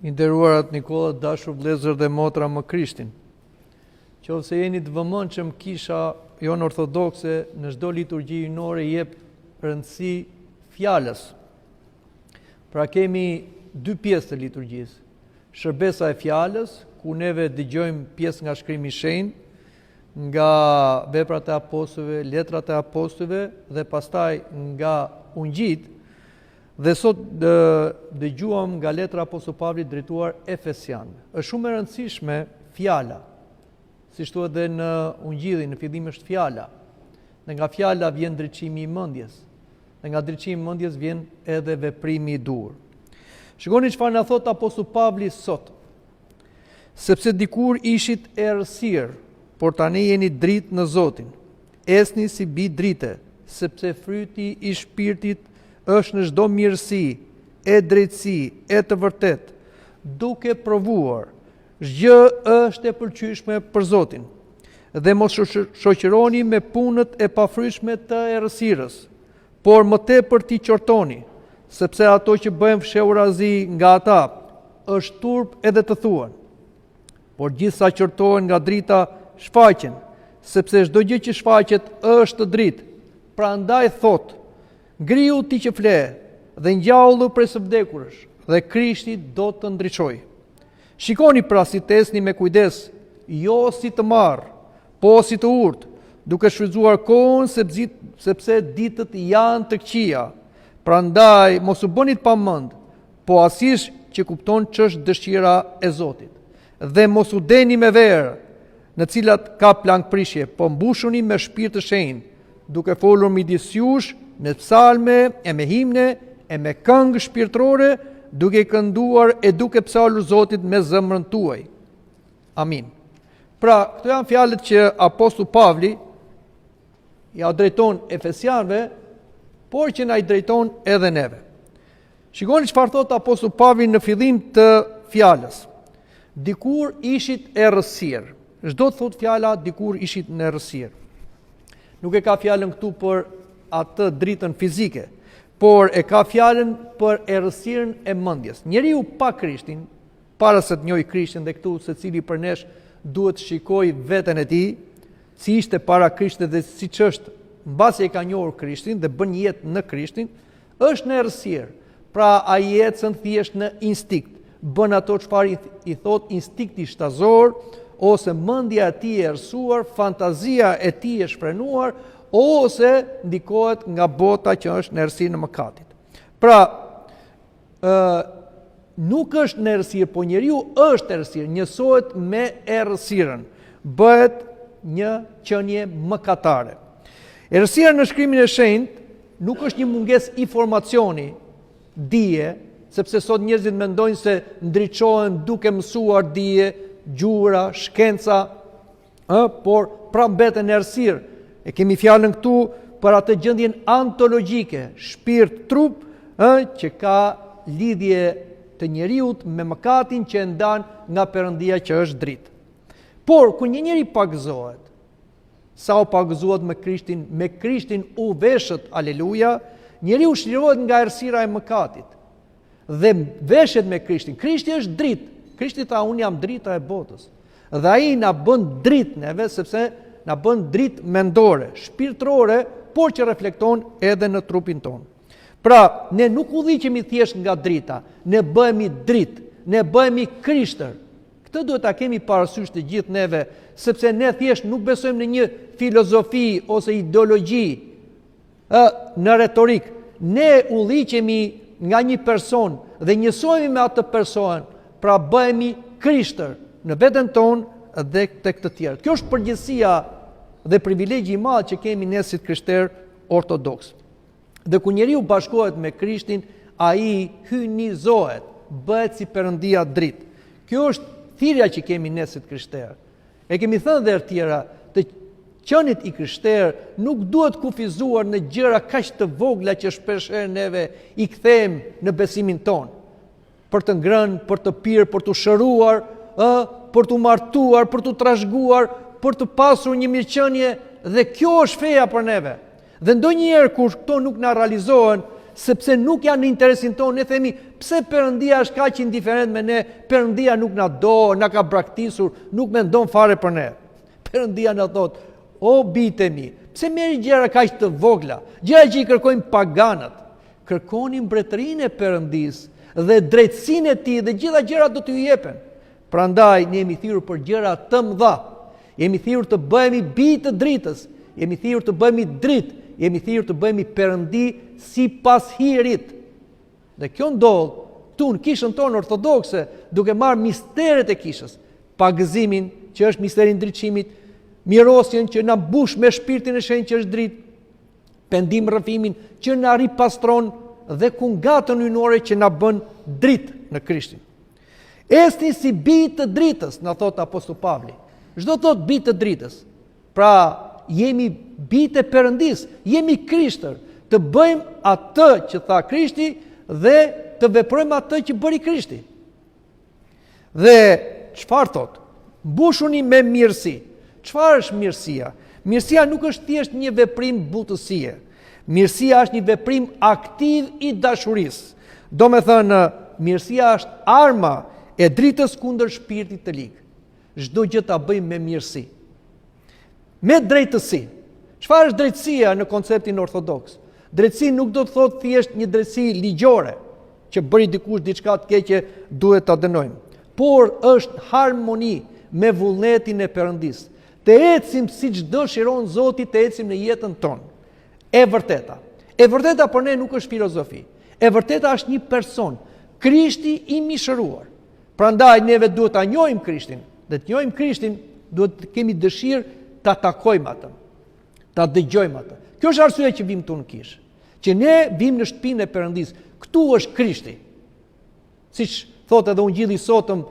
I nderuarat Nikola, dashur vëllezër dhe motra më Krishtin. Qofse jeni të vëmendshëm, Kisha jonë ortodokse në çdo liturgji hyjnore jep rëndësi fjalës. Pra kemi dy pjesë të liturgjisë. Shërbesa e fjalës, ku neve dëgjojmë pjesë nga Shkrimi i Shenjtë, nga veprat e apostujve, letrat e apostujve dhe pastaj nga ungjit. Dhe sot dëgjuam nga letra Apostoll Pavlit drejtuar Efesianëve. Është shumë e rëndësishme fjala, siç thuhet edhe në Ungjillin, në fillim është fjala. Dhe nga fjala vjen drejtimi i mendjes. Dhe nga drejtimi i mendjes vjen edhe veprimi i dur. Shikoni çfarë na thot Apostoll Pavli sot. Sepse dikur ishit errësirë, por tani jeni dritë në Zotin. Esni si bi drite, sepse fryti i shpirtit është në çdo mirësi, e drejtësi, e të vërtet, duke provuar, çdo është e pëlqyeshme për Zotin. Dhe mos shoqëroni me punët e pafryeshme të errësirës, por më tepër ti qortoni, sepse ato që bëjnë fshehurazi nga ata, është turp edhe të thuan. Por gjithsa qortohen nga drita shfaqen, sepse çdo gjë që shfaqet është dritë. Prandaj thotë, ngriu ti që fle, dhe ngjallu prej së vdekurësh, dhe Krishti do të ndriçojë. Shikoni pra si tesni me kujdes, jo si të marr, po si të urtë, duke shfrytzuar kohën sepse ditët janë të këqija. Prandaj mos u bëni të pamend, po asish që kupton ç'është dëshira e Zotit. Dhe mos u deni me verë, në cilat ka plankprishje, po mbushuni me shpirt të shenjtë, duke folur midis jush me psalme, e me himne, e me këngë shpirtërore, duke kënduar e duke psalur Zotit me zemrën tuaj. Amin. Pra, këto janë fjalët që Apostull Pavli ja drejton Efesianëve, por që na i drejton edhe neve. Shikoni çfarë thot Apostull Pavli në fillim të fjalës. Dikur ishit errësirë. Çdo të thot fjala dikur ishit në errësirë. Nuk e ka fjalën këtu për atë dritën fizike, por e ka fjalën për errësirën e mendjes. Njeriu pa Krishtin, para se të njohë Krishtin, dhe këtu secili për nesh duhet shikoj veten e tij, si ishte para Krishtit dhe siç është mbasi e ka njohur Krishtin dhe bën jetë në Krishtin, është në errësirë. Pra ai ecën thjesht në instinkt, bën ato çfarë i thot instinkti shtazor, ose mendja e tij e errësuar, fantazia e tij e shprenuar, ose ndikohet nga bota që është në errësi në mëkatit. Pra, nuk është në errësirë, po njeriu është errësirë, njësohet me errësirën, bëhet një qenie mëkatare. Errësira në Shkrimin e Shenjtë nuk është një mungesë informacioni, dije, sepse sot njerëzit mendojnë se ndriçohen duke mësuar dije, gjura, shkenca, por pra mbeten errësirë. E kemi fjalën këtu për atë gjendjen antologjike, shpirt, trup, që ka lidhje të njeriut me mëkatin që e ndan nga Perëndia që është dritë. Por, kur një njeri pagëzohet, sa u pagëzohet me Krishtin u veshët, aleluja, njeriu shlirohet nga errësira e mëkatit dhe veshet me Krishtin. Krishti është dritë. Krishti tha, unë jam drita e botës. Dhe ai na bën dritë neve, sepse na bën dritë mendore, shpirtërore, por që reflekton edhe në trupin ton. Pra, ne nuk udhiqemi thjesht nga drita, ne bëhemi dritë, ne bëhemi krishtër. Këtë duhet ta kemi parasysh të gjithë neve, sepse ne thjesht nuk besojmë në një filozofi ose ideologji, në retorik. Ne udhiqemi nga një person dhe njësohemi me atë person, pra bëhemi krishtër në veten tonë dhe tek të tjerë. Kjo është përgjegjësia dhe privilegji i madh që kemi ne si krishterë ortodoks. Dhe kur njeriu bashkohet me Krishtin, ai hynizohet, bëhet si Perëndia dritë. Kjo është thirrja që kemi ne si krishterë. E kemi thënë dhe tjera, të qenit i krishterë nuk duhet kufizuar në gjëra kaq të vogla që shpeshherë neve i kthejmë në besimin ton. Për të ngrënë, për të pirë, për të shëruar, për të martuar, për të trashëguar, për të pasur një mirëqenie, dhe kjo është feja për neve. Dhe ndonjëherë kur këto nuk na realizohen, sepse nuk janë në interesin tonë. Ne themi, pse Perëndia është kaq indiferent me ne? Perëndia nuk na do, na ka braktisur, nuk mendon fare për ne. Perëndia na thot, o bijtë mi, pse merri gjëra kaq të vogla, gjëra që i kërkojnë paganët? Kërkoni mbretërinë e Perëndisë dhe drejtësinë e tij dhe gjitha gjërat do t'ju jepen. Prandaj ne jemi thirrur për gjëra të mëdha. Jemi thirrur të bëhemi bijtë të dritës, jemi thirrur të bëhemi dritë, jemi thirrur të bëhemi Perëndi sipas hirit. Dhe kjo ndodh këtu në kishën tonë ortodokse, duke marrë misteret e kishës, pagëzimin që është misteri i ndriçimit, mirosjen që na mbush me shpirtin e shenjtë që është dritë, pendim rrëfimin që na ripastron dhe kungatën hyjnore që na bën dritë në Krishtin. Esni si bijtë të dritës, na thot apostulli Pavli. Çdo thot bijtë të dritës. Pra, jemi bijtë e Perëndisë, jemi Krishtër, të bëjmë atë që tha Krishti dhe të veprojmë atë që bëri Krishti. Dhe çfarë thot? Mbushuni me mirësi. Çfarë është mirësia? Mirësia nuk është thjesht një veprim butësie. Mirësia është një veprim aktiv i dashurisë. Do me thënë, mirësia është arma e dritës kundër shpirtit të ligë. Çdo gjë ta bëjmë me mirësi. Me drejtësi. Çfarë është drejtësia në konceptin ortodoks? Drejtësi nuk do të thotë thjesht një drejtësi ligjore, që bëri dikush diçka të keqe duhet ta dënojmë. Por është harmoni me vullnetin e Perëndisë. Të ecim siç dëshiron Zoti të ecim në jetën tonë. E vërteta. E vërteta për ne nuk është filozofi. E vërteta është një person, Krishti i mishëruar. Prandaj neve duhet ta njohim Krishtin. Dhe të njohim Krishtin, duhet të kemi dëshirë ta takojmë atë, ta dëgjojmë atë. Kjo është arsyeja që vim këtu në kishë. Që ne vim në shtëpinë e Perëndisë. Këtu është Krishti. Siç thotë edhe Ungjilli i sotëm,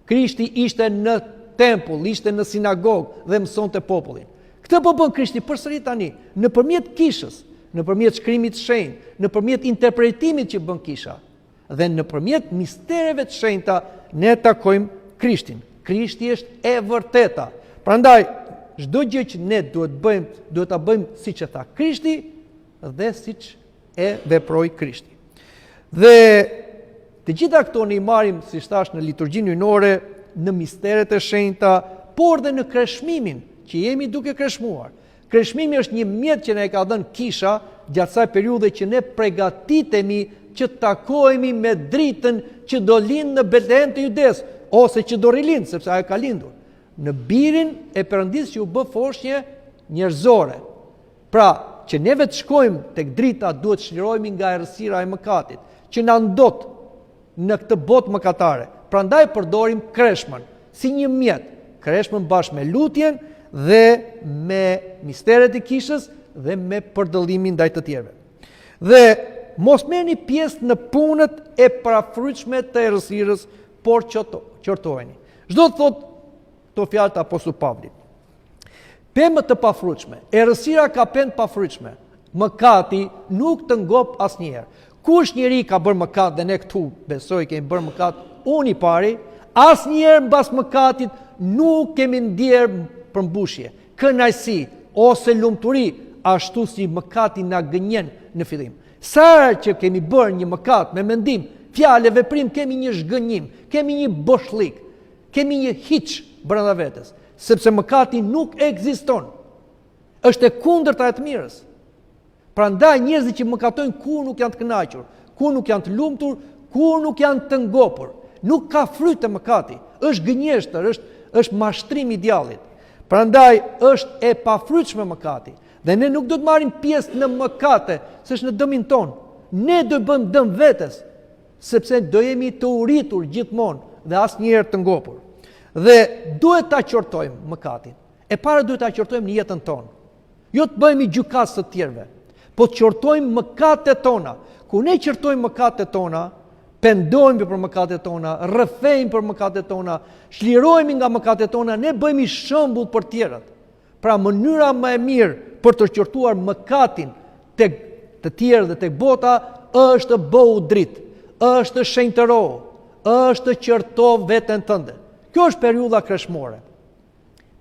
Krishti ishte në tempull, ishte në sinagogë dhe mësonte popullin. Këtë po bën Krishti përsëri tani, nëpërmjet kishës, nëpërmjet shkrimit të shenjtë, nëpërmjet interpretimit që bën kisha, dhe nëpërmjet mistereve të shenjta ne takojmë Krishtin. Krishti është e vërteta. Prandaj çdo gjë që ne duhet ta bëjmë siç e tha Krishti dhe siç e veproi Krishti. Dhe të gjitha këto ne i marrim, siç thash, në liturgjinë hyjnore, në misteret e shenjta, por dhe në kreshmimin që jemi duke kreshmuar. Kreshmimi është një mjet që na e ka dhënë kisha gjatë asaj periudhe që ne përgatitemi që takohemi me dritën që do lind në Betlehem të Judes, ose që do rilind, sepse ajo ka lindur, në birin e Perëndisë që u bë foshnjë njerëzore. Pra, që neve të shkojmë tek drita, duhet të çlirohemi nga errësira e mëkatit, që na ndot në këtë botë mëkatare. Prandaj përdorim kreshmën si një mjet, kreshmën bashkë me lutjen dhe me misteret e kishës dhe me përdallimin ndaj të tjerëve. Dhe mos merrni pjesë në punët e parafrytshme të errësirës, por qortoheni. Çdo të thotë këto fjalë të apostullit Pavlit. Pemët të pafrytshme, errësira ka pemë pafrytshme. Mëkati nuk të ngop asnjëherë. Kush njeri ka bërë mëkat dhe ne këtu besoj kemi bërë mëkat, unë i pari, asnjëherë mbas mëkatit nuk kemi ndier përmbushje, kënaqësi ose lumturi, ashtu si mëkati na gënjen në fillim. Sa që kemi bërë një mëkat me mendim, fjalë, veprim, kemi një zhgënjim, kemi një boshlik, kemi një hiç brenda vetes, sepse mëkati nuk ekziston. Është e kundërta e të mirës. Prandaj njerëzit që mëkatojnë kur nuk janë të kënaqur, kur nuk janë të lumtur, kur nuk janë të ngopur. Nuk ka fryt të mëkati, është gënjeshtër, është mashtrim i djallit. Prandaj është e pafrytshme mëkati. Dhe ne nuk do të marrim pjesë në mëkate, s'është në dëmin ton. Ne do të bëjmë dëm vetes, sepse do jemi të uritur gjithmonë dhe asnjëherë të ngopur. Dhe duhet ta qortojmë mëkatin. E para duhet ta qortojmë në jetën tonë. Jo të bëhemi gjykatës të tjerëve, po të qortojmë mëkatet tona. Kur ne qortojmë mëkatet tona, pendohemi për mëkatet tona, rrëfejmë për mëkatet tona, çlirohemi nga mëkatet tona, ne bëhemi shembull për tjerët. Pra mënyra më e mirë për të qortuar mëkatin tek të tjerë dhe tek bota është bëu dritë, është shenjtëro, është qorto veten tënde. Kjo është periudha kreshmore.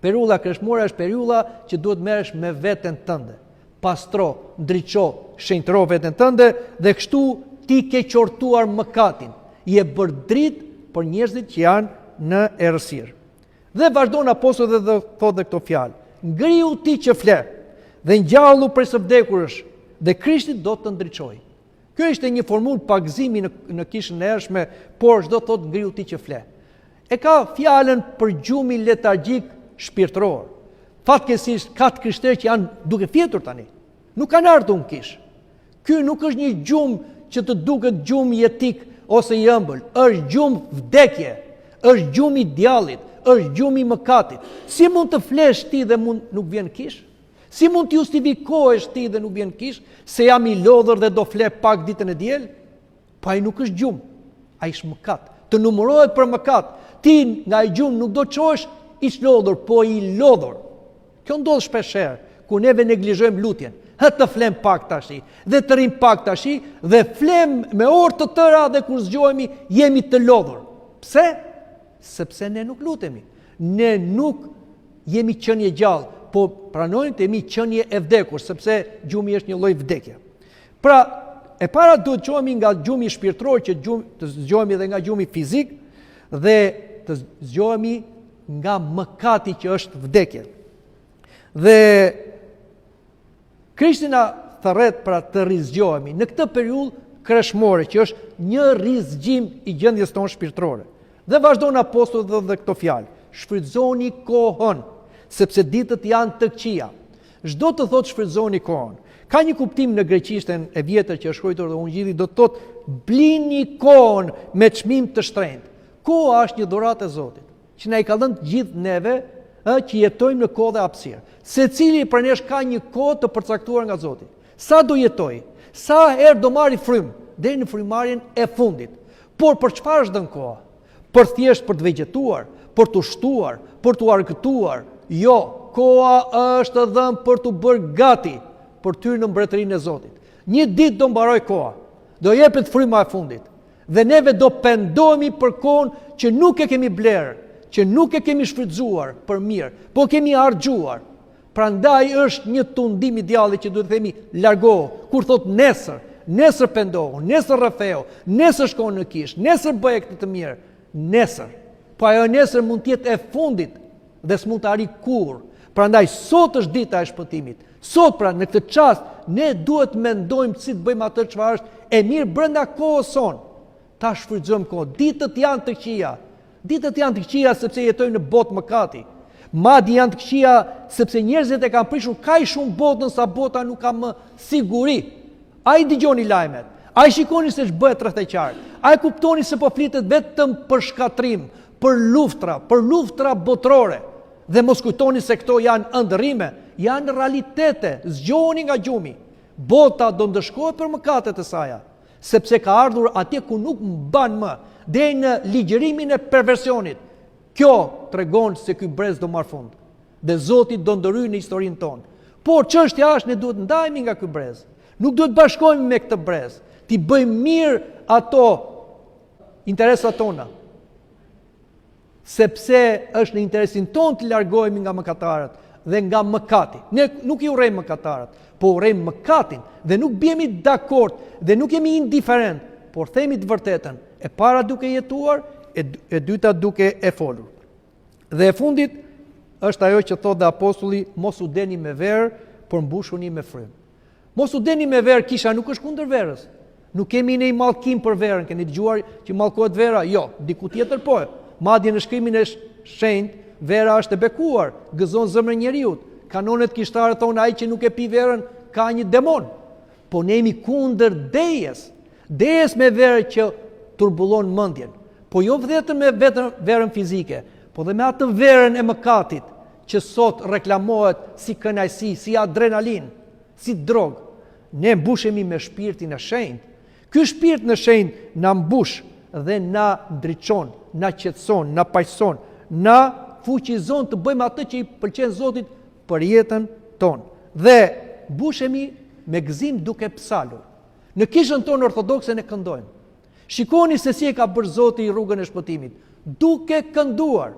Periudha kreshmore është periudha që duhet merresh me veten tënde. Pastro, ndriço, shenjtëro veten tënde dhe kështu ti ke qortuar mëkatin. Je bërë dritë për njerëzit që janë në errësirë. Dhe vazhdon apostulli dhe thotë këto fjalë. Ngriu ti që fle dhe ngjallu prej së vdekurësh dhe Krishti do të ndriçojë. Kjo ishte një formulë pagëzimi në kishën e hershme, por çdo thotë ngriu ti që fle. E ka fjalën për gjumin letargjik shpirtëror. Fatkeqësisht ka të krishterë që janë duke fjetur tani. Nuk kanë ardhur në kish. Ky nuk është një gjumë që të duket gjumë jetik ose i ëmbël, është gjumë vdekje, është gjumë i djallit, është gjumë i mëkatit. Si mund të flesh ti dhe nuk vjen kish? Si mund të justifikohesh ti dhe nuk vjen kish, se jam i lodhur dhe do fle pak ditën e diel? Pa ai nuk është gjumë, ai është mëkat. Të numërohet për mëkat. Ti nga i gjumë nuk do të çohesh i lodhur, po i lodhur. Kjo ndodh shpeshherë, ku neve neglizhojmë lutjen. Të flem pak tashi, dhe të rim pak tashi, dhe flem me orë të tëra dhe kur zgjohemi jemi të lodhur. Pse? Sepse ne nuk lutemi. Ne nuk jemi qenie gjallë, po pranojmë të jemi qenie e vdekur, sepse gjumi është një lloj vdekje. Pra, e para duhet të çohemi nga gjumi shpirtëror, që të zgjohemi dhe nga gjumi fizik, dhe të zgjohemi nga mëkati që është vdekje. Dhe Krishti na thërret pra të rizgjohemi në këtë periudhë kreshmore, që është një rizgjim i gjendjes tonë shpirtërore. Dhe vazhdon apostulli dhe këto fjalë: shfrytëzoni kohën, sepse ditët janë të këqija. Çdo të thotë shfrytëzoni kohën, ka një kuptim në greqishtën e vjetër që është shkruar dhe Ungjilli, do të thotë blini kohën me çmim të shtrenjtë. Koha është një dhuratë e Zotit, që na i ka dhënë gjithë neve që jetojmë në kohë dhe hapësirë. Secili për nesh ka një kohë të përcaktuar nga Zoti. Sa do jetoj, sa herë do marri frym deri në frymarrjen e fundit. Por për çfarë është dhënë koha? Për thjesht për të vegjetuar, për të ushtuar, për të argëtuar. Jo, koha është dhënë për të bërë gati për të hyrë në mbretërinë e Zotit. Një ditë do mbaroj koha, do jepet fryma e fundit, dhe neve do pendohemi për kohën që nuk e kemi blerë, që nuk e kemi shfrytzuar për mirë, po kemi harxhuar. Prandaj është një tundim i djallit që duhet të themi largohu. Kur thot nesër, nesër pendohu, nesër rrafeu, nesër shko në kish, nesër bëj këtë të mirë, nesër. Po ajo nesër mund të jetë e fundit dhe s'mund të arrijë kurrë. Prandaj sot është dita e shpëtimit. Sot pra në këtë çast ne duhet mendojmë si të bëjmë atë çfarë është e mirë brenda kohës sonë. Ta shfrytëzojmë kohën. Ditët janë të këqija. Ditët janë të këqija sepse jetojmë në botë mëkati. Madje janë të këqija sepse njerëzit e kanë prishur kaq shumë botën sa bota nuk ka më siguri. Ai dëgjoni lajmet, ai shikoni se ç'bëhet rreth e qark. Ai kuptoni se po flitet vetëm për shkatrim, për luftra botërore. Dhe mos kujtoni se këto janë ëndërrime, janë realitete. Zgjohuni nga gjumi. Bota do ndëshkohet për mëkatet e saj, sepse ka ardhur atje ku nuk mban më, deri në ligjërimin e perversionit. Kjo tregon se ky brez do marr fund. Dhe Zoti do ndërhyjë në historinë tonë. Por çështja është ne duhet ndajemi nga ky brez. Nuk duhet bashkohemi me këtë brez. Ti bëjmë mirë ato interesat tona. Sepse është në interesin tonë të largohemi nga mëkatarët dhe nga mëkati. Ne nuk i urrejmë mëkatarët, po urrejmë mëkatin dhe nuk bjemi dakord dhe nuk jemi indiferent, por themi të vërtetën, e para duke jetuar, e dyta duke e folur. Dhe e fundit është ajo që thotë dhe apostulli: mos u deni me verë, por mbushuni me frym. Mos u deni me verë, kisha nuk është kundër verës. Nuk kemi ne mallkim për verën, keni dëgjuar që mallkohet vera? Jo, diku tjetër po. Madje në shkrimin e shenjtë, vera është e bekuar, gëzon zemrën e njeriu. Kanonet kishtare thonë ai që nuk e pi verën ka një demon. Po ne jemi kundër dejes. Dejes me verë që turbullon mendjen. Po jo vetëm me verën fizike, po dhe me atë verën e mëkatit që sot reklamohet si kënaqësi, si adrenalin, si drog. Ne mbushemi me shpirtin e shenjtë. Ky shpirt në shenjtë na mbush dhe na ndriçon, na qetëson, na paqëson, na fuqizon të bëjmë atë që i pëlqen Zotit për jetën tonë. Dhe mbushemi me gëzim duke psalur. Në kishën tonë ortodokse ne këndojmë. Shikoni se si e ka bërë Zoti rrugën e shpëtimit, duke kënduar.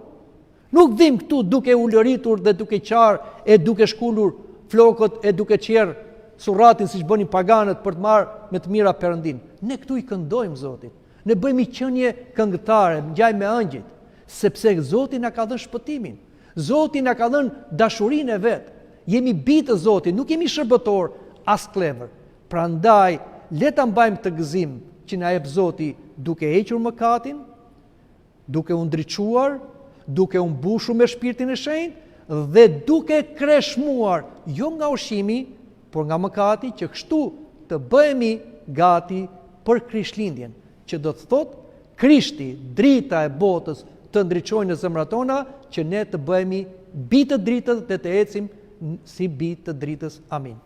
Nuk vim këtu duke ulëritur dhe duke qarë, e duke shkullur flokët, e duke qerë surratin siç bënin paganët për të marrë me të mira Perëndin. Ne këtu i këndojmë Zotit. Ne bëjmë qenie këngëtare, ngjaj me ëngjëjt, sepse Zoti na ka dhënë shpëtimin. Zoti na ka dhënë dashurinë e vet. Jemi bijtë të Zotit, nuk jemi shërbëtor as klever. Prandaj le ta mbajmë të gëzim që na jep Zoti duke hequr mëkatin, duke u ndriçuar, duke u mbushur me Shpirtin e Shenjtë dhe duke kreshmuar jo nga ushqimi, por nga mëkati, që kështu të bëhemi gati për Krishtlindjen, që do të thotë Krishti, drita e botës, të ndriçojë në zemrat tona, që ne të bëhemi bijtë të dritës dhe të ecim si bijtë të dritës. Amin.